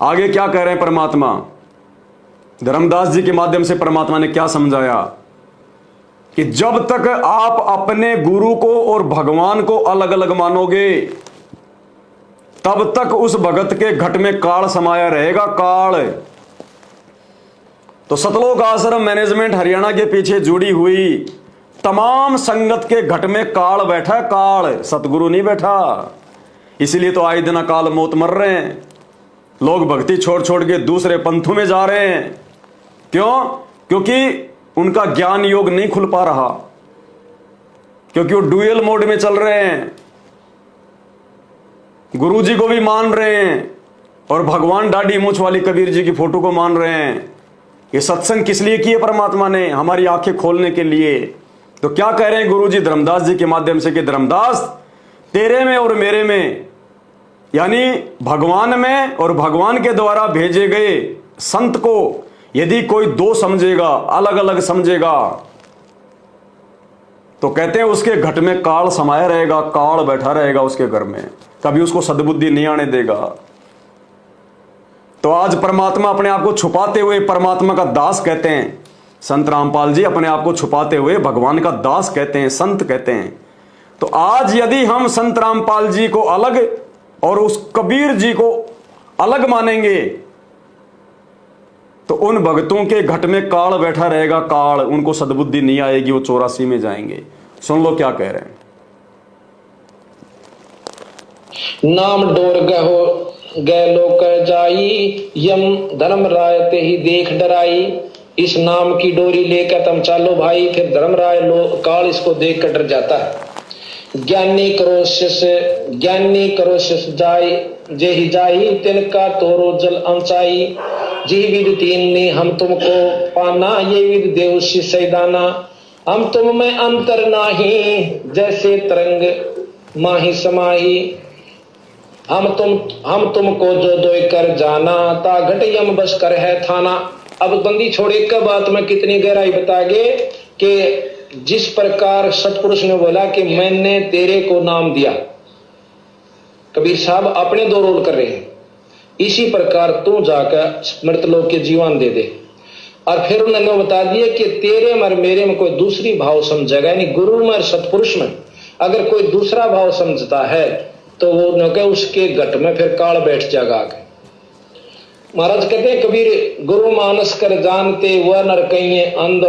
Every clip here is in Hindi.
आगे क्या कह रहे हैं परमात्मा? धर्मदास जी के माध्यम से परमात्मा ने क्या समझाया कि जब तक आप अपने गुरु को और भगवान को अलग अलग मानोगे तब तक उस भगत के घट में काल समाया रहेगा, काल। तो सतलोक आश्रम मैनेजमेंट हरियाणा के पीछे जुड़ी हुई तमाम संगत के घट में काल बैठा है, काल, सतगुरु नहीं बैठा। इसलिए तो आए दिन अकाल मौत मर रहे हैं, लोग भक्ति छोड़ छोड़ के दूसरे पंथों में जा रहे हैं। क्यों? क्योंकि उनका ज्ञान योग नहीं खुल पा रहा, क्योंकि वो डुअल मोड में चल रहे हैं, गुरु जी को भी मान रहे हैं और भगवान दाढ़ी मूंछ वाली कबीर जी की फोटो को मान रहे हैं। ये सत्संग किस लिए किए परमात्मा ने? हमारी आंखें खोलने के लिए। तो क्या कह रहे हैं गुरु जी धर्मदास जी के माध्यम से कि धर्मदास, तेरे में और मेरे में, यानी भगवान में और भगवान के द्वारा भेजे गए संत को यदि कोई दो समझेगा, अलग अलग समझेगा, तो कहते हैं उसके घट में काल समाया रहेगा, काल बैठा रहेगा उसके घर में, कभी उसको सद्बुद्धि नहीं आने देगा। तो आज परमात्मा अपने आप को छुपाते हुए परमात्मा का दास कहते हैं, संत रामपाल जी अपने आप को छुपाते हुए भगवान का दास कहते हैं, संत कहते हैं। तो आज यदि हम संत रामपाल जी को अलग और उस कबीर जी को अलग मानेंगे तो उन भक्तों के घट में काल बैठा रहेगा, काल, उनको सद्बुद्धि नहीं आएगी, वो 84 में जाएंगे। सुन लो क्या कह रहे हैं। नाम डोर गहो गए लोक जाई, यम धर्म राय ते ही देख डराई। इस नाम की डोरी लेकर तुम चालो भाई, फिर धर्म राय काल इसको देख कर डर जाता है। ज्ञानी करोशिश जाय जे ही जाई, तिनका तोरो जल अंचाई। जी विद तीन ने हम तुमको पाना, ये विद देव सैदाना। हम तुम में अंतर नाही, जैसे तरंग माही समाही। हम तुमको जो दोय कर जाना, ता घट यम बस कर है थाना। अब बंदी छोड़े का बात में कितनी गहराई बतागे कि जिस प्रकार सतपुरुष ने बोला कि मैंने तेरे को नाम दिया, कबीर साहब अपने दो रोल कर रहे हैं, इसी प्रकार तू जाकर मृतलोक के जीवन दे दे। और फिर उन्होंने बता दिया कि तेरे मर मेरे में कोई दूसरी भाव समझेगा, यानी गुरु में और सतपुरुष में अगर कोई दूसरा भाव समझता है तो वो न कहे उसके घट में फिर काल बैठ जाएगा आगे। महाराज कहते हैं कबीर, गुरु मानस कर जानते वह नर कहिए अंध,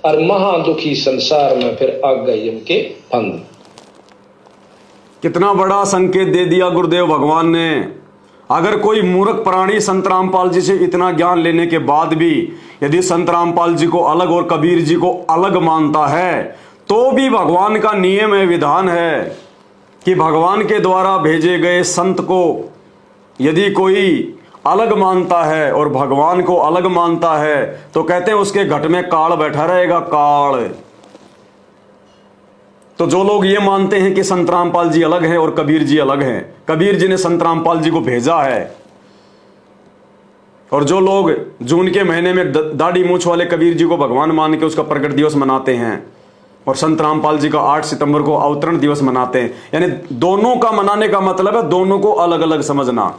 और महा दुखी संसार में फिर आग गई उनके फंद। कितना बड़ा संकेत दे दिया गुरुदेव भगवान ने। अगर कोई मूर्ख प्राणी संत रामपाल जी से इतना ज्ञान लेने के बाद भी यदि संत रामपाल जी को अलग और कबीर जी को अलग मानता है तो भी भगवान का नियम है, विधान है कि भगवान के द्वारा भेजे गए संत को यदि कोई अलग मानता है और भगवान को अलग मानता है तो कहते हैं उसके घट में काल बैठा रहेगा, काल। तो जो लोग ये मानते हैं कि संत रामपाल जी अलग हैं और कबीर जी अलग हैं, कबीर जी ने संत रामपाल जी को भेजा है, और जो लोग जून के महीने में दाढ़ी मूंछ वाले कबीर जी को भगवान मान के उसका प्रकट दिवस मनाते हैं और संत रामपाल जी का 8 सितंबर को अवतरण दिवस मनाते हैं, यानी दोनों का मनाने का मतलब है दोनों को अलग अलग समझना।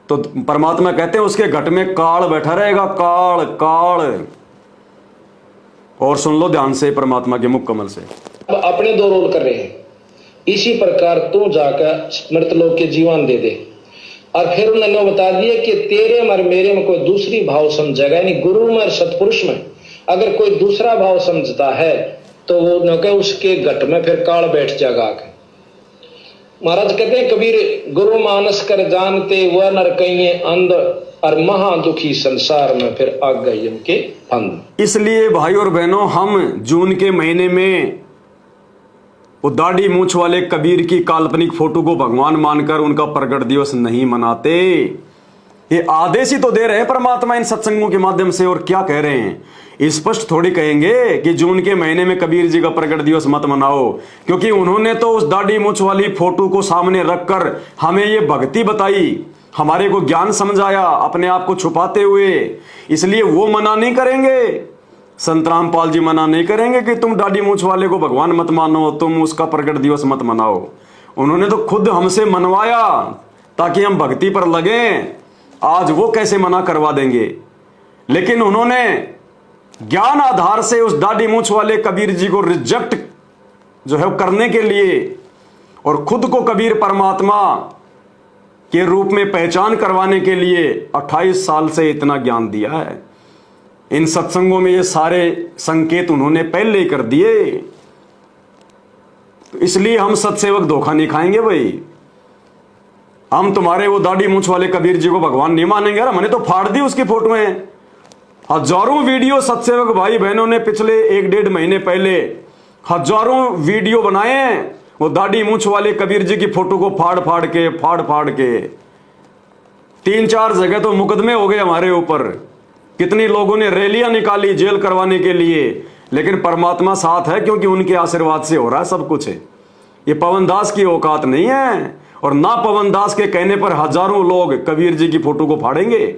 तो परमात्मा कहते हैं उसके घट में काल बैठा रहेगा, काल, काल। और सुन लो ध्यान से परमात्मा के मुख कमल से। अब अपने दो रोल कर रहे हैं, इसी प्रकार तू जाकर मृतलोक के जीवन दे दे। और फिर उन्होंने बता दिया कि तेरे मर मेरे में कोई दूसरी भाव समझेगा, यानी गुरु में और सतपुरुष में अगर कोई दूसरा भाव समझता है तो वो न कहे उसके घट में फिर काल बैठ जाएगा आगे। महाराज कहते हैं कबीर, गुरु मानस कर जानते वह नर कहिए अंध, और महा दुखी संसार में फिर आग गई उनके फंद। इसलिए भाई और बहनों, हम जून के महीने में वो दाढ़ी मूंछ वाले कबीर की काल्पनिक फोटो को भगवान मानकर उनका प्रकट दिवस नहीं मनाते। ये आदेश ही तो दे रहे हैं परमात्मा इन सत्संगों के माध्यम से। और क्या कह रहे हैं? स्पष्ट थोड़ी कहेंगे कि जून के महीने में कबीर जी का प्रकट दिवस मत मनाओ, क्योंकि उन्होंने तो उस दाढ़ी मूंछ वाली फोटो को सामने रखकर हमें ये भक्ति बताई, हमारे को ज्ञान समझाया अपने आप को छुपाते हुए, इसलिए वो मना नहीं करेंगे। संत रामपाल जी मना नहीं करेंगे कि तुम दाढ़ी मूंछ वाले को भगवान मत मानो, तुम उसका प्रकट दिवस मत मनाओ। उन्होंने तो खुद हमसे मनवाया ताकि हम भक्ति पर लगें। आज वो कैसे मना करवा देंगे। लेकिन उन्होंने ज्ञान आधार से उस दाढ़ी मूंछ वाले कबीर जी को रिजेक्ट जो है करने के लिए और खुद को कबीर परमात्मा के रूप में पहचान करवाने के लिए 28 साल से इतना ज्ञान दिया है। इन सत्संगों में ये सारे संकेत उन्होंने पहले ही कर दिए। तो इसलिए हम सत्सेवक धोखा नहीं खाएंगे भाई। हम तुम्हारे वो दाढ़ी मूंछ वाले कबीर जी को भगवान नहीं मानेंगे। यार मैंने तो फाड़ दी उसकी फोटोएं। हजारों वीडियो सत्सेवक भाई बहनों ने पिछले 1-1.5 महीने पहले हजारों वीडियो बनाए हैं वो दाढ़ी मूंछ वाले कबीर जी की फोटो को फाड़ फाड़ के 3-4 जगह तो मुकदमे हो गए हमारे ऊपर। कितनी लोगों ने रैलियां निकाली जेल करवाने के लिए, लेकिन परमात्मा साथ है क्योंकि उनके आशीर्वाद से हो रहा है सब कुछ। ये पवन दास की औकात नहीं है। और ना पवन दास के कहने पर हजारों लोग कबीर जी की फोटो को फाड़ेंगे,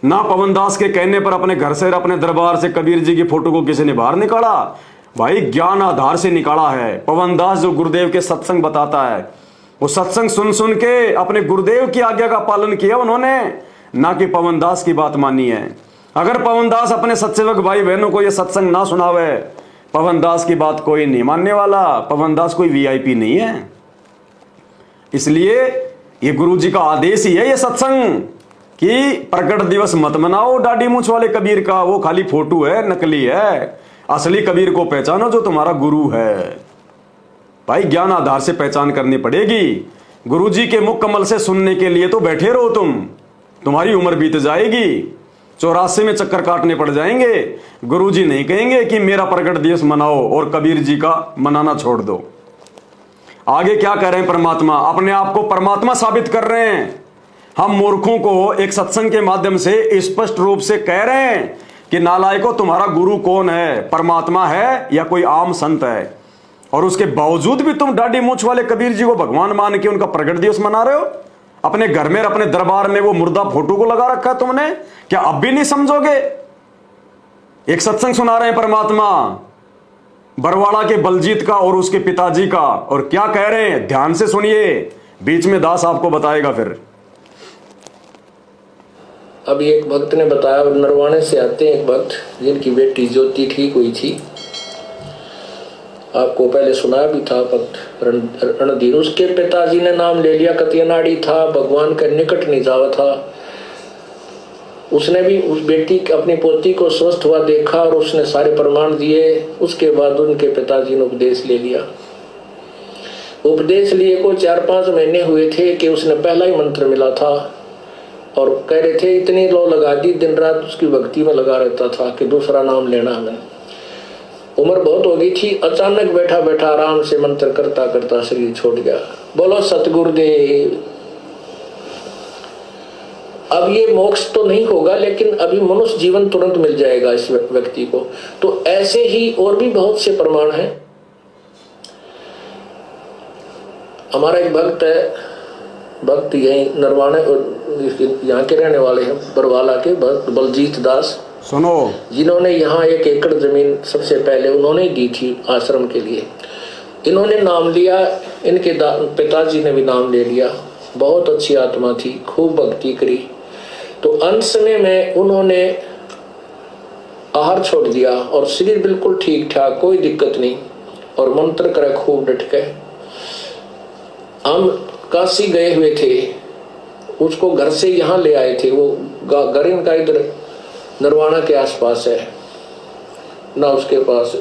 ना पवन दास के कहने पर अपने घर से अपने दरबार से कबीर जी की फोटो को किसी ने बाहर निकाला। भाई ज्ञान आधार से निकाला है। पवन दास जो गुरुदेव के सत्संग बताता है, वो सत्संग सुन सुन के अपने गुरुदेव की आज्ञा का पालन किया उन्होंने, ना कि पवन दास की बात मानी है। अगर पवन दास अपने सत्सेवक भाई बहनों को ये सत्संग ना सुनावे, पवन दास की बात कोई नहीं मानने वाला। पवन दास कोई वीआईपी नहीं है। इसलिए ये गुरु जी का आदेश ही है ये सत्संग कि प्रकट दिवस मत मनाओ दाढ़ी मूंछ वाले कबीर का। वो खाली फोटो है, नकली है। असली कबीर को पहचानो जो तुम्हारा गुरु है। भाई ज्ञान आधार से पहचान करनी पड़ेगी। गुरु जी के मुख कमल से सुनने के लिए तो बैठे रहो तुम्हारी उम्र बीत जाएगी, 84 में चक्कर काटने पड़ जाएंगे। गुरु जी नहीं कहेंगे कि मेरा प्रकट दिवस मनाओ और कबीर जी का मनाना छोड़ दो। आगे क्या कह रहे हैं परमात्मा, अपने आप को परमात्मा साबित कर रहे हैं। हम मूर्खों को एक सत्संग के माध्यम से स्पष्ट रूप से कह रहे हैं कि नालायकों तुम्हारा गुरु कौन है, परमात्मा है या कोई आम संत है। और उसके बावजूद भी तुम दाढ़ी मूंछ वाले कबीर जी को भगवान मान के उनका प्रकट दिवस मना रहे हो। अपने घर में अपने दरबार में वो मुर्दा फोटो को लगा रखा है तुमने। क्या अब भी नहीं समझोगे? एक सत्संग सुना रहे हैं परमात्मा बरवाड़ा के बलजीत का और उसके पिताजी का, और क्या कह रहे हैं ध्यान से सुनिए, बीच में दास आपको बताएगा फिर। अभी एक भक्त ने बताया, नरवाणे से आते हैं एक भक्त जिनकी बेटी ज्योति ठीक हुई थी। आपको पहले सुनाया भी था भक्त रणधीर। उसके पिताजी ने नाम ले लिया, कतियनाड़ी था, भगवान के निकट नहीं जावा था। उसने भी उस बेटी अपनी पोती को स्वस्थ हुआ देखा और उसने सारे प्रमाण दिए। उसके बाद उनके पिताजी ने उपदेश ले लिया। उपदेश लिए को 4-5 महीने हुए थे कि उसने पहला ही मंत्र मिला था और कह रहे थे इतनी लो लगा दी, दिन रात उसकी भक्ति में लगा रहता था कि दूसरा नाम लेना है। उम्र बहुत हो गई थी। अचानक बैठा बैठा आराम से मंत्र करता करता शरीर छोड़ गया। बोलो सतगुरुदेव। अब ये मोक्ष तो नहीं होगा, लेकिन अभी मनुष्य जीवन तुरंत मिल जाएगा इस व्यक्ति को। तो ऐसे ही और भी बहुत से प्रमाण हैं। हमारा एक भक्त है, भक्त यही नरवाणे यहाँ के रहने वाले हैं, बरवाला के भक्त बलजीत दास, सुनो, जिन्होंने यहाँ 1 एकड़ जमीन सबसे पहले उन्होंने दी थी आश्रम के लिए। इन्होंने नाम लिया, इनके पिताजी ने भी नाम ले लिया। बहुत अच्छी आत्मा थी, खूब भक्ति करी। तो अंत समय में उन्होंने आहार छोड़ दिया और शरीर बिल्कुल ठीक ठाक, कोई दिक्कत नहीं, और मंत्र करे खूब डट के। हम काशी गए हुए थे, उसको घर से यहाँ ले आए थे। वो घर इनका इधर नरवाणा के आसपास है ना, उसके पास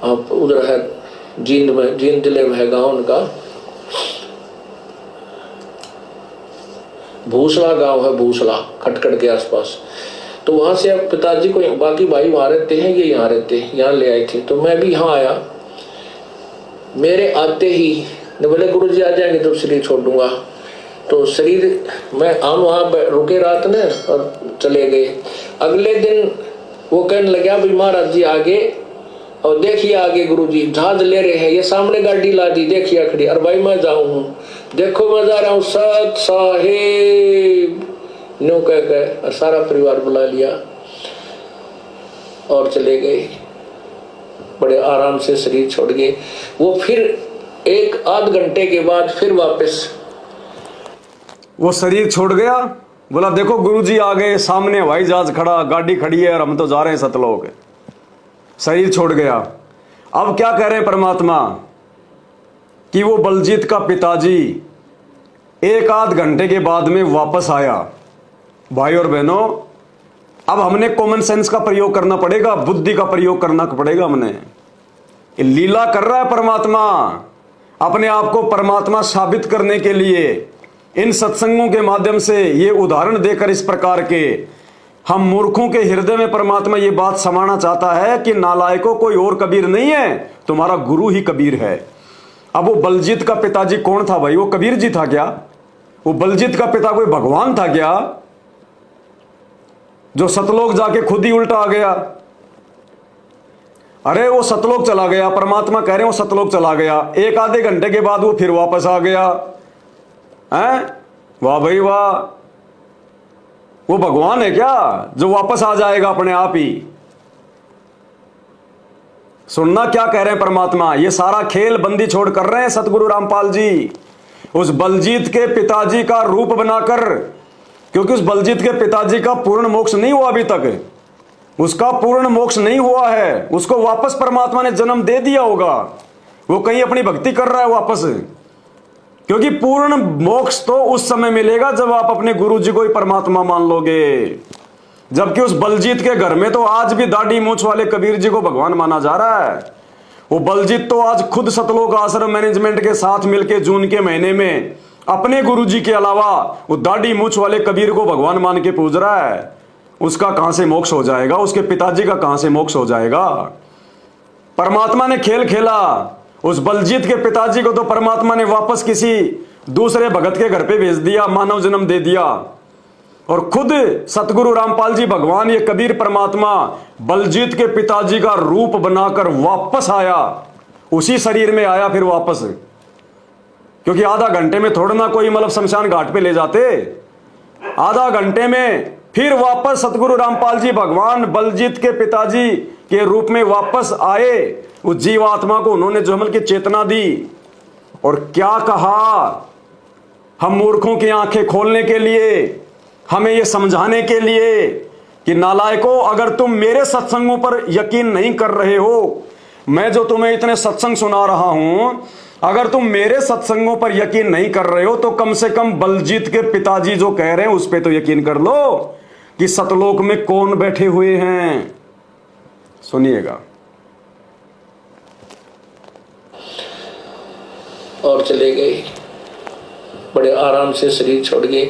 आप उधर है जींद में, जींद जिले में है गांव उनका, भूसला गांव है, भूसला खटखट के आसपास। तो वहां से अब पिताजी को, बाकी भाई वहां रहते हैं, ये यहाँ रहते हैं, यहाँ ले आए थे। तो मैं भी यहाँ आया। मेरे आते ही ने बोले गुरुजी आ जाएंगे तो शरीर छोड़ दूंगा। तो शरीर मैं हम वहां रुके रात ने और चले गए। अगले दिन वो कहने लगा भी महाराज जी आगे, और देखिए आगे गुरुजी जहाज ले रहे हैं, ये सामने गाड़ी ला दी, देखिए खड़ी। और भाई मैं जाऊं, देखो मैं जा रहा हूँ, सत साहेब नो कह गए, और सारा परिवार बुला लिया और चले गए। बड़े आराम से शरीर छोड़ गए। वो फिर 1 आध घंटे के बाद फिर वापस वो शरीर छोड़ गया, बोला देखो गुरुजी आ गए, सामने हवाई जहाज खड़ा, गाड़ी खड़ी है और हम तो जा रहे हैं सतलोक। शरीर छोड़ गया। अब क्या कह रहे हैं परमात्मा कि वो बलजीत का पिताजी एक आध घंटे के बाद में वापस आया। भाई और बहनों, अब हमने कॉमन सेंस का प्रयोग करना पड़ेगा, बुद्धि का प्रयोग करना पड़ेगा। हमने लीला कर रहा है परमात्मा, अपने आप को परमात्मा साबित करने के लिए इन सत्संगों के माध्यम से ये उदाहरण देकर इस प्रकार के हम मूर्खों के हृदय में परमात्मा ये बात समाना चाहता है कि नालायकों कोई और कबीर नहीं है, तुम्हारा गुरु ही कबीर है। अब वो बलजीत का पिताजी कौन था भाई? वो कबीर जी था क्या? वो बलजीत का पिता कोई भगवान था क्या जो सतलोक जाके खुद ही उल्टा आ गया? अरे वो सतलोक चला गया, परमात्मा कह रहे हैं वो सतलोक चला गया, एक आधे घंटे के बाद वो फिर वापस आ गया है। वाह भाई वाह, वो भगवान है क्या जो वापस आ जाएगा अपने आप ही? सुनना क्या कह रहे हैं परमात्मा, ये सारा खेल बंदी छोड़ कर रहे हैं सतगुरु रामपाल जी, उस बलजीत के पिताजी का रूप बनाकर, क्योंकि उस बलजीत के पिताजी का पूर्ण मोक्ष नहीं हुआ अभी तक, उसका पूर्ण मोक्ष नहीं हुआ है, उसको वापस परमात्मा ने जन्म दे दिया होगा, वो कहीं अपनी भक्ति कर रहा है वापस, क्योंकि पूर्ण मोक्ष तो उस समय मिलेगा जब आप अपने गुरु जी को ही परमात्मा मान लोगे। जबकि उस बलजीत के घर में तो आज भी दाढ़ी मूंछ वाले कबीर जी को भगवान माना जा रहा है। वो बलजीत तो आज खुद सतलोक आश्रम मैनेजमेंट के साथ मिलकर जून के महीने में अपने गुरु जी के अलावा वो दाढ़ी मूंछ वाले कबीर को भगवान मान के पूज रहा है। उसका कहां से मोक्ष हो जाएगा? उसके पिताजी का कहां से मोक्ष हो जाएगा? परमात्मा ने खेल खेला, उस बलजीत के पिताजी को तो परमात्मा ने वापस किसी दूसरे भगत के घर पे भेज दिया, मानव जन्म दे दिया, और खुद सतगुरु रामपाल जी भगवान, ये कबीर परमात्मा बलजीत के पिताजी का रूप बनाकर वापस आया, उसी शरीर में आया फिर वापस, क्योंकि आधा घंटे में थोड़ा ना कोई मतलब शमशान घाट पे ले जाते, आधा घंटे में फिर वापस सतगुरु रामपाल जी भगवान बलजीत के पिताजी के रूप में वापस आए। उस जीवात्मा को उन्होंने जो अमल की चेतना दी और क्या कहा, हम मूर्खों की आंखें खोलने के लिए, हमें यह समझाने के लिए कि नालायकों, अगर तुम मेरे सत्संगों पर यकीन नहीं कर रहे हो, मैं जो तुम्हें इतने सत्संग सुना रहा हूं, अगर तुम मेरे सत्संगों पर यकीन नहीं कर रहे हो तो कम से कम बलजीत के पिताजी जो कह रहे हैं उस पर तो यकीन कर लो कि सतलोक में कौन बैठे हुए हैं। सुनिएगा। और चले गए, बड़े आराम से शरीर छोड़ गए।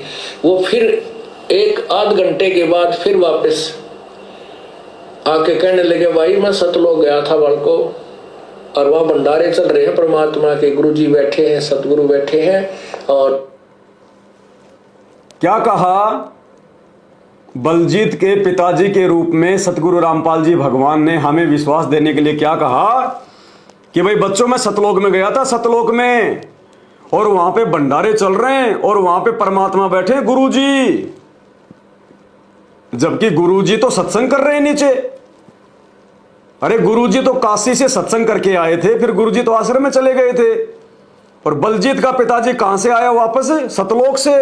वो फिर एक आध घंटे के बाद फिर वापस आके कहने लगे, भाई मैं सतलोक गया था बालको, और वह भंडारे चल रहे हैं परमात्मा के, गुरुजी बैठे हैं, सतगुरु बैठे हैं। और क्या कहा? बलजीत के पिताजी के रूप में सतगुरु रामपाल जी भगवान ने हमें विश्वास देने के लिए क्या कहा कि भाई बच्चों, मैं सतलोक में गया था, सतलोक में, और वहां पे भंडारे चल रहे हैं और वहां पे परमात्मा बैठे गुरुजी, जबकि गुरुजी तो सत्संग कर रहे हैं नीचे। अरे गुरुजी तो काशी से सत्संग करके आए थे, फिर गुरुजी तो आश्रम में चले गए थे, और बलजीत का पिताजी कहां से आया वापस? सतलोक से।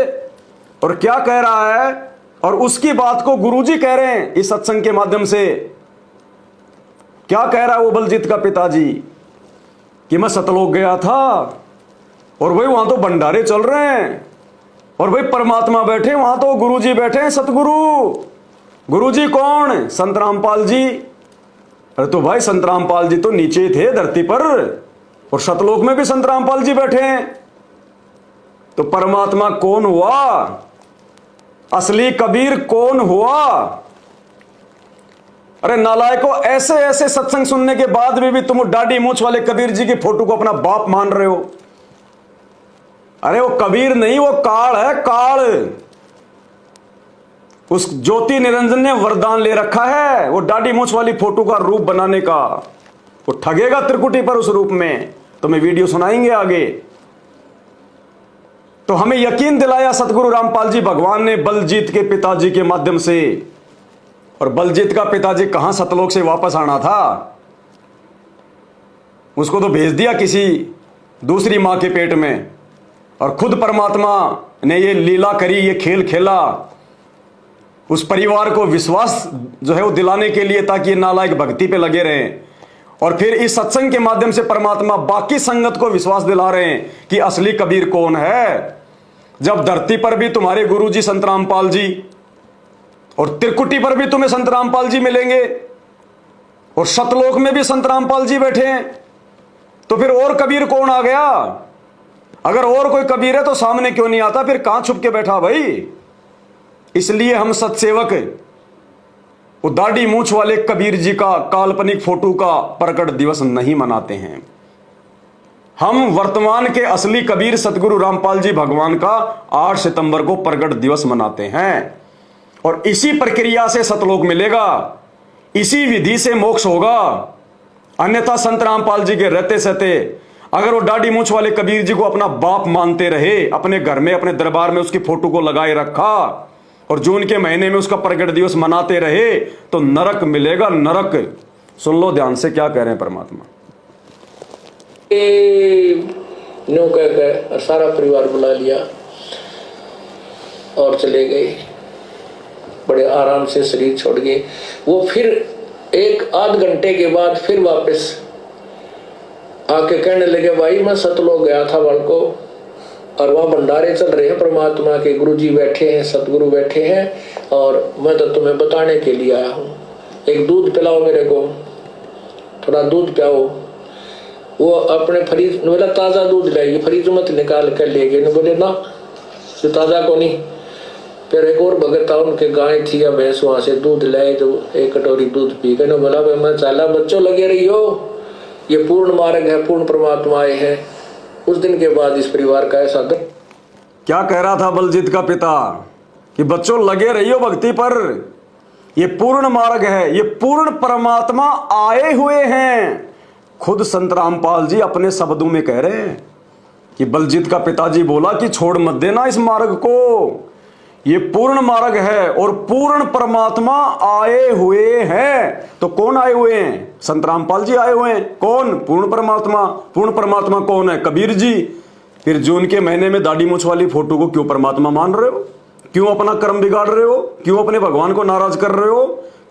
और क्या कह रहा है? और उसकी बात को गुरुजी कह रहे हैं इस सत्संग के माध्यम से। क्या कह रहा है वो बलजीत का पिताजी कि मैं सतलोक गया था और भाई वहां तो भंडारे चल रहे हैं और भाई परमात्मा बैठे, वहां तो गुरुजी बैठे हैं, सतगुरु। गुरुजी कौन? संत रामपाल जी। अरे तो भाई संत रामपाल जी तो नीचे थे धरती पर, और सतलोक में भी संत रामपाल जी बैठे हैं। तो परमात्मा कौन हुआ? असली कबीर कौन हुआ? अरे नालायकों, ऐसे ऐसे सत्संग सुनने के बाद भी तुम दाढ़ी मूंछ वाले कबीर जी की फोटो को अपना बाप मान रहे हो। अरे वो कबीर नहीं, वो काल है, काल। उस ज्योति निरंजन ने वरदान ले रखा है वो दाढ़ी मूंछ वाली फोटो का रूप बनाने का। वो ठगेगा त्रिकुटी पर उस रूप में, तो मैं वीडियो सुनाएंगे आगे। तो हमें यकीन दिलाया सतगुरु रामपाल जी भगवान ने बलजीत के पिताजी के माध्यम से। और बलजीत का पिताजी कहां सतलोक से वापस आना था? उसको तो भेज दिया किसी दूसरी मां के पेट में, और खुद परमात्मा ने ये लीला करी, ये खेल खेला उस परिवार को विश्वास जो है वो दिलाने के लिए, ताकि ये नालायक भक्ति पे लगे रहें। और फिर इस सत्संग के माध्यम से परमात्मा बाकी संगत को विश्वास दिला रहे हैं कि असली कबीर कौन है। जब धरती पर भी तुम्हारे गुरुजी संत रामपाल जी और त्रिकुटी पर भी तुम्हें संत रामपाल जी मिलेंगे और सतलोक में भी संत रामपाल जी बैठे हैं, तो फिर और कबीर कौन आ गया? अगर और कोई कबीर है तो सामने क्यों नहीं आता? फिर कहां छुप के बैठा भाई? इसलिए हम सत्सेवक वो दाढ़ी मूछ वाले कबीर जी का काल्पनिक फोटो का प्रकट दिवस नहीं मनाते हैं। हम वर्तमान के असली कबीर सतगुरु रामपाल जी भगवान का 8 सितंबर को प्रकट दिवस मनाते हैं और इसी प्रक्रिया से सतलोक मिलेगा, इसी विधि से मोक्ष होगा। अन्यथा संत रामपाल जी के रहते सहते अगर वो दाढ़ी मूछ वाले कबीर जी को अपना बाप मानते रहे, अपने घर में अपने दरबार में उसकी फोटो को लगाए रखा और जून के महीने में उसका प्रकट दिवस मनाते रहे, तो नरक मिलेगा, नरक। सुन लो ध्यान से क्या कह रहे हैं परमात्मा। नो कह और सारा परिवार बुला लिया और चले गए, बड़े आराम से शरीर छोड़ गए। वो फिर 1-8 घंटे के बाद फिर वापस आके कहने लगे, भाई मैं सतलोक गया था वाल को और वहाँ भंडारे चल रहे हैं, परमात्मा के गुरुजी बैठे हैं, सतगुरु बैठे हैं और मैं तो तुम्हें बताने के लिए आया हूँ। एक दूध पिलाओ मेरे को, थोड़ा दूध पिलाओ। वो अपने फ्रिज, बोला ताज़ा दूध लाइए, फ्रिज मत निकाल कर ले गए। बोले ना जो ताज़ा को नहीं। फिर एक और भगत था, उनके गाय थी या भैंस, वहाँ से दूध लाए, जो 1 कटोरी दूध पी के बोला भाई मैं चाला, बच्चों लगे रही हो, ये पूर्ण मार्ग है, पूर्ण परमात्मा आए हैं। उस दिन के बाद इस परिवार का ऐसा क्या कह रहा था बलजीत का पिता कि बच्चों लगे रहियो भक्ति पर, ये पूर्ण मार्ग है, ये पूर्ण परमात्मा आए हुए हैं। खुद संत रामपाल जी अपने शब्दों में कह रहे हैं कि बलजीत का पिताजी बोला कि छोड़ मत देना इस मार्ग को, ये पूर्ण मार्ग है और पूर्ण परमात्मा आए हुए हैं। तो कौन आए हुए हैं? संत रामपाल जी आए हुए हैं। कौन? पूर्ण परमात्मा। पूर्ण परमात्मा कौन है? कबीर जी। फिर जून के महीने में दाढ़ी मूछ वाली फोटो को क्यों परमात्मा मान रहे हो? क्यों अपना कर्म बिगाड़ रहे हो? क्यों अपने भगवान को नाराज कर रहे हो?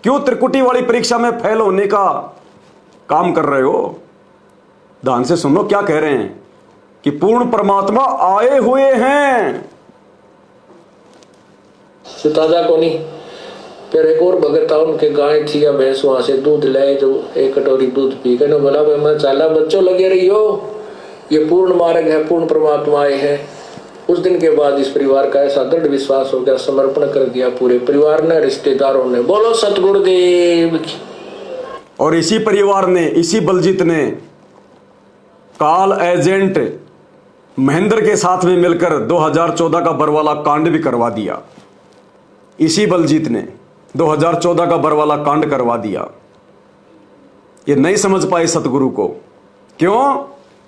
क्यों त्रिकुटी वाली परीक्षा में फेल होने का काम कर रहे हो? ध्यान से सुनो क्या कह रहे हैं कि पूर्ण परमात्मा आए हुए हैं। ताजा को नहीं। फिर एक और भगत था, उनके गाय थी या भैंस, वहां से दूध लाए, जो 1 कटोरी दूध पी के बोला भाई मैं चाला, बच्चों लगे रही हो, ये पूर्ण मार्ग है, पूर्ण परमात्मा आए हैं। उस दिन के बाद इस परिवार का ऐसा दृढ़ विश्वास हो गया, समर्पण कर दिया पूरे परिवार ने, रिश्तेदारों ने। बोलो सतगुरुदेव की। और इसी परिवार ने, इसी बलजीत ने काल एजेंट महेंद्र के साथ में मिलकर 2014 का बरवाला कांड भी करवा दिया। इसी बलजीत ने 2014 का बरवाला कांड करवा दिया। ये नहीं समझ पाए सतगुरु को। क्यों?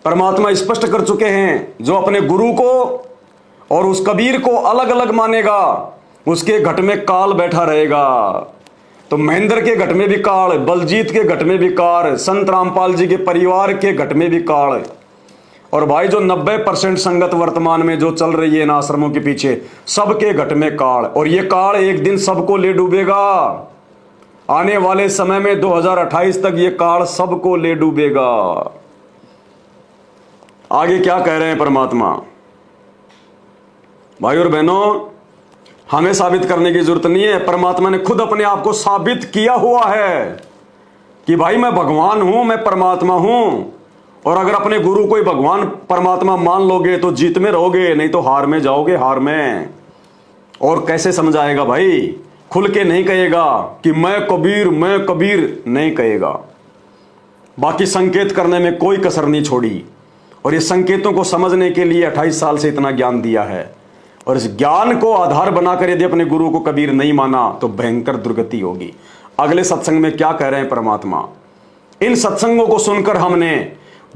परमात्मा स्पष्ट कर चुके हैं, जो अपने गुरु को और उस कबीर को अलग अलग मानेगा उसके घट में काल बैठा रहेगा। तो महेंद्र के घट में भी काल, बलजीत के घट में भी काल, संत रामपाल जी के परिवार के घट में भी काल। और भाई जो 90% संगत वर्तमान में जो चल रही है इन आश्रमों के पीछे, सबके घट में काल। और ये काल एक दिन सबको ले डूबेगा। आने वाले समय में 2028 तक ये काल सबको ले डूबेगा। आगे क्या कह रहे हैं परमात्मा? भाई और बहनों, हमें साबित करने की जरूरत नहीं है, परमात्मा ने खुद अपने आप को साबित किया हुआ है कि भाई मैं भगवान हूं, मैं परमात्मा हूं। और अगर अपने गुरु को ही भगवान परमात्मा मान लोगे तो जीत में रहोगे, नहीं तो हार में जाओगे, हार में। और कैसे समझाएगा भाई? खुल के नहीं कहेगा कि मैं कबीर नहीं कहेगा। बाकी संकेत करने में कोई कसर नहीं छोड़ी। और ये संकेतों को समझने के लिए 28 साल से इतना ज्ञान दिया है। और इस ज्ञान को आधार बनाकर यदि अपने गुरु को कबीर नहीं माना तो भयंकर दुर्गति होगी। अगले सत्संग में क्या कह रहे हैं परमात्मा? इन सत्संगों को सुनकर हमने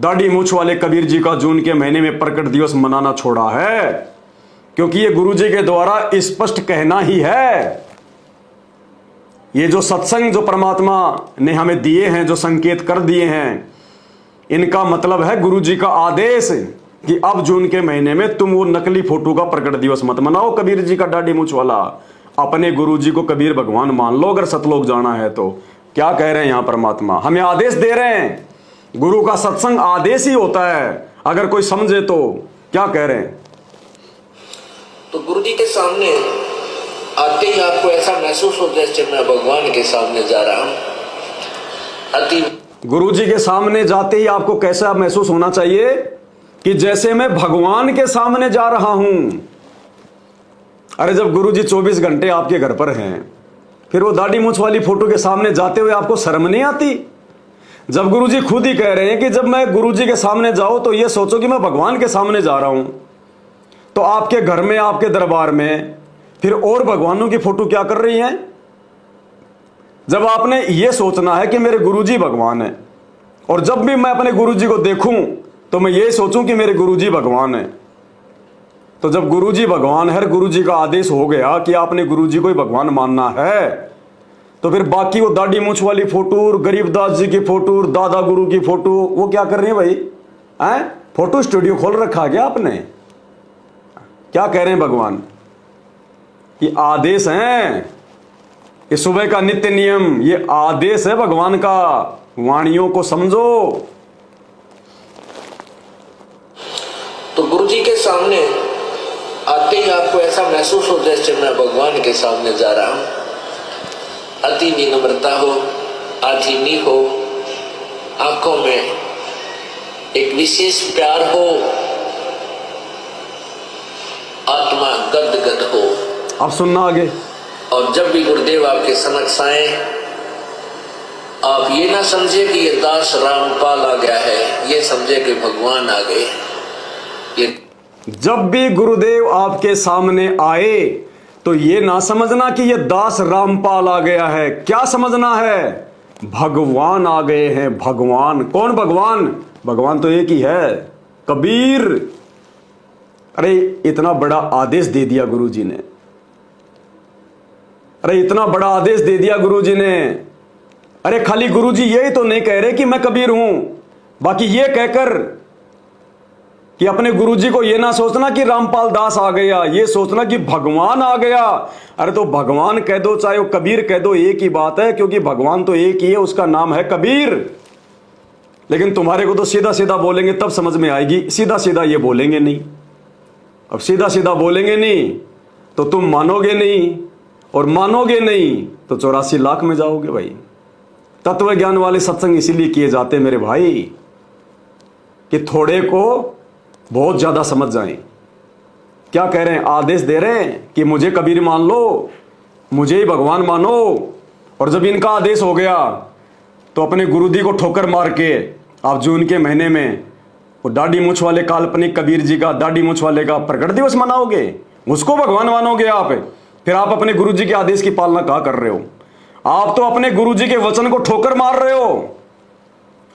दाढ़ी मूछ वाले कबीर जी का जून के महीने में प्रकट दिवस मनाना छोड़ा है, क्योंकि ये गुरु जी के द्वारा स्पष्ट कहना ही है। ये जो सत्संग जो परमात्मा ने हमें दिए हैं, जो संकेत कर दिए हैं, इनका मतलब है गुरु जी का आदेश कि अब जून के महीने में तुम वो नकली फोटो का प्रकट दिवस मत मनाओ, कबीर जी का दाढ़ी मूंछ वाला। अपने गुरु जी को कबीर भगवान मान लो अगर सतलोक जाना है तो। क्या कह रहे हैं यहां परमात्मा? हमें आदेश दे रहे हैं। गुरु का सत्संग आदेश ही होता है, अगर कोई समझे तो। क्या कह रहे हैं? तो गुरु जी के सामने आते ही आपको ऐसा महसूस हो जैसे मैं भगवान के सामने जा रहा हूं। अति गुरु जी के सामने जाते ही आपको कैसा महसूस होना चाहिए? कि जैसे मैं भगवान के सामने जा रहा हूं। अरे जब गुरु जी 24 घंटे आपके घर पर हैं, फिर वो दाढ़ी मूंछ वाली फोटो के सामने जाते हुए आपको शर्म नहीं आती? जब गुरु जी खुद ही कह रहे हैं कि जब मैं गुरु जी के सामने जाऊं तो ये सोचो कि मैं भगवान के सामने जा रहा हूं, तो आपके घर में, आपके दरबार में फिर और भगवानों की फोटो क्या कर रही हैं? जब आपने ये सोचना है कि मेरे गुरु जी भगवान है, और जब भी मैं अपने गुरु जी को देखूं तो मैं ये सोचूं कि मेरे गुरु जी भगवान है। तो जब गुरु जी भगवान है, गुरु जी का आदेश हो गया कि आपने गुरु जी को ही भगवान मानना है, तो फिर बाकी वो दाढ़ी मूंछ वाली फोटो, गरीबदास जी की फोटो, दादा गुरु की फोटो, वो क्या कर रही है भाई? हैं? फोटो स्टूडियो खोल रखा क्या आपने? क्या कह रहे हैं भगवान? ये आदेश है, ये सुबह का नित्य नियम, ये आदेश है भगवान का। वाणियों को समझो। तो गुरु जी के सामने आते ही आपको ऐसा महसूस हो जैसे मैं भगवान के सामने जा रहा हूं। अति विनम्रता हो, आधीनी हो, आंखों में एक विशेष प्यार हो, आत्मा गदगद हो। अब सुनना आगे। और जब भी गुरुदेव आपके समक्ष आए, आप ये ना समझे कि ये दास रामपाल आ गया है, ये समझे कि भगवान आ गए। ये जब भी गुरुदेव आपके सामने आए तो ये ना समझना कि ये दास रामपाल आ गया है। क्या समझना है? भगवान आ गए हैं। भगवान कौन? भगवान भगवान तो एक ही है, कबीर। अरे इतना बड़ा आदेश दे दिया गुरु जी ने। अरे इतना बड़ा आदेश दे दिया गुरु जी ने। अरे खाली गुरु जी यही तो नहीं कह रहे कि मैं कबीर हूं, बाकी ये कहकर कि अपने गुरुजी को यह ना सोचना कि रामपाल दास आ गया, ये सोचना कि भगवान आ गया। अरे तो भगवान कह दो चाहे वो कबीर कह दो, एक ही बात है, क्योंकि भगवान तो एक ही है, उसका नाम है कबीर। लेकिन तुम्हारे को तो सीधा सीधा बोलेंगे तब समझ में आएगी, सीधा सीधा ये बोलेंगे नहीं। अब सीधा सीधा बोलेंगे नहीं तो तुम मानोगे नहीं, और मानोगे नहीं तो 84 लाख में जाओगे भाई। तत्व ज्ञान वाले सत्संग इसीलिए किए जाते हैं मेरे भाई, कि थोड़े को बहुत ज्यादा समझ जाएं। क्या कह रहे हैं? आदेश दे रहे हैं कि मुझे कबीर मान लो, मुझे ही भगवान मानो। और जब इनका आदेश हो गया तो अपने गुरुजी को ठोकर मार के आप जून के महीने में वो दाढ़ी मूंछ वाले काल्पनिक कबीर जी का, दाढ़ी मूंछ वाले का प्रकट दिवस मनाओगे, उसको भगवान मानोगे आप। फिर आप अपने गुरुजी के आदेश की पालना कहाँ कर रहे हो? आप तो अपने गुरुजी के वचन को ठोकर मार रहे हो,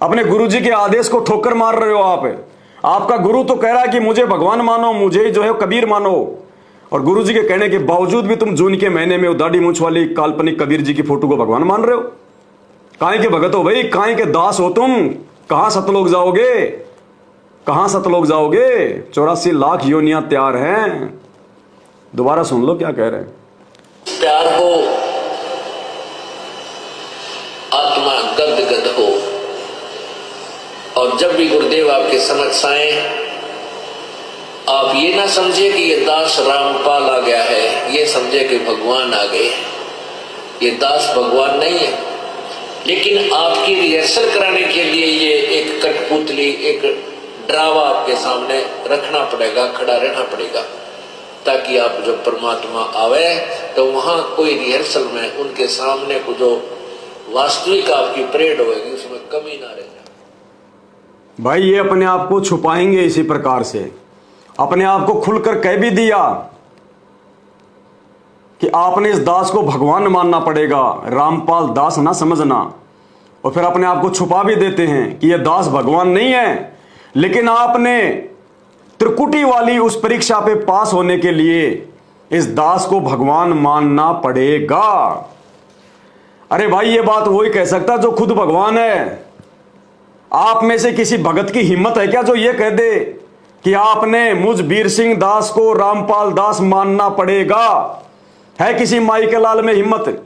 अपने गुरुजी के आदेश को ठोकर मार रहे हो आप। आपका गुरु तो कह रहा है कि मुझे भगवान मानो, मुझे जो है कबीर मानो, और गुरुजी के कहने के बावजूद भी तुम जून के महीने में दाढ़ी मूंछ वाली काल्पनिक कबीर जी की फोटो को भगवान मान रहे हो। काहे के भगत हो भाई? काहे के दास हो तुम? कहां सतलोक जाओगे? कहां सतलोक जाओगे? 84 लाख योनियां तैयार हैं। दोबारा सुन लो क्या कह रहे हैं। प्यार हो, आत्मा गदगद हो। और जब भी गुरुदेव आपके समक्ष आए, आप ये ना समझे कि ये दास रामपाल आ गया है, ये समझे कि भगवान आ गए। ये दास भगवान नहीं है, लेकिन आपकी रिहर्सल कराने के लिए ये एक कठपुतली, एक ड्रावा आपके सामने रखना पड़ेगा, खड़ा रहना पड़ेगा, ताकि आप जब परमात्मा आवे तो वहां कोई रिहर्सल में उनके सामने को जो वास्तविक आपकी परेड होगी उसमें कमी ना रहे। भाई ये अपने आप को छुपाएंगे इसी प्रकार से। अपने आप को खुलकर कह भी दिया कि आपने इस दास को भगवान मानना पड़ेगा, रामपाल दास ना समझना। और फिर अपने आप को छुपा भी देते हैं कि यह दास भगवान नहीं है, लेकिन आपने त्रिकुटी वाली उस परीक्षा पे पास होने के लिए इस दास को भगवान मानना पड़ेगा। अरे भाई ये बात वही कह सकता जो खुद भगवान है। आप में से किसी भगत की हिम्मत है क्या जो ये कह दे कि आपने मुझ वीर सिंह दास को रामपाल दास मानना पड़ेगा? है किसी माई के लाल में हिम्मत?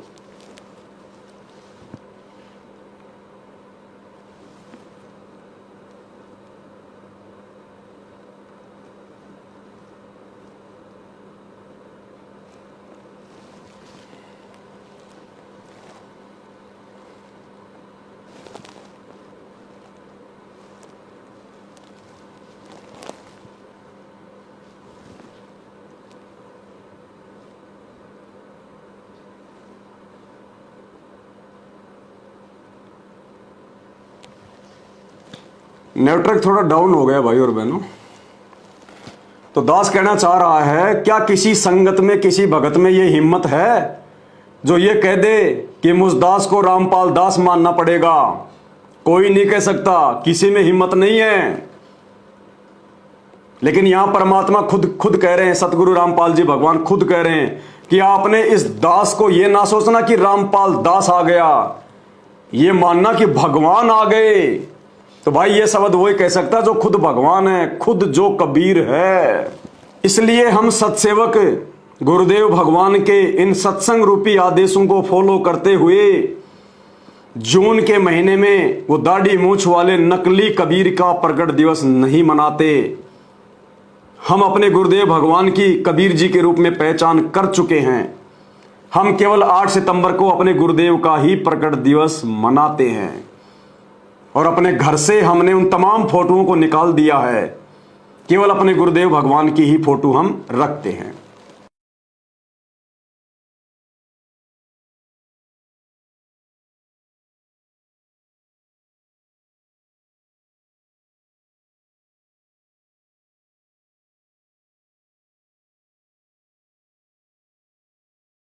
नेटवर्क थोड़ा डाउन हो गया भाई और बहनों। तो दास कहना चाह रहा है, क्या किसी संगत में, किसी भगत में यह हिम्मत है जो ये कह दे कि मुझ दास को रामपाल दास मानना पड़ेगा? कोई नहीं कह सकता, किसी में हिम्मत नहीं है। लेकिन यहां परमात्मा खुद कह रहे हैं, सतगुरु रामपाल जी भगवान खुद कह रहे हैं कि आपने इस दास को यह ना सोचना कि रामपाल दास आ गया, ये मानना कि भगवान आ गए। तो भाई ये शब्द वही कह सकता जो खुद भगवान है, खुद जो कबीर है। इसलिए हम सत्सेवक गुरुदेव भगवान के इन सत्संग रूपी आदेशों को फॉलो करते हुए जून के महीने में वो दाढ़ी मूछ वाले नकली कबीर का प्रकट दिवस नहीं मनाते। हम अपने गुरुदेव भगवान की कबीर जी के रूप में पहचान कर चुके हैं। हम केवल 8 सितंबर को अपने गुरुदेव का ही प्रकट दिवस मनाते हैं और अपने घर से हमने उन तमाम फोटोओं को निकाल दिया है। केवल अपने गुरुदेव भगवान की ही फोटो हम रखते हैं।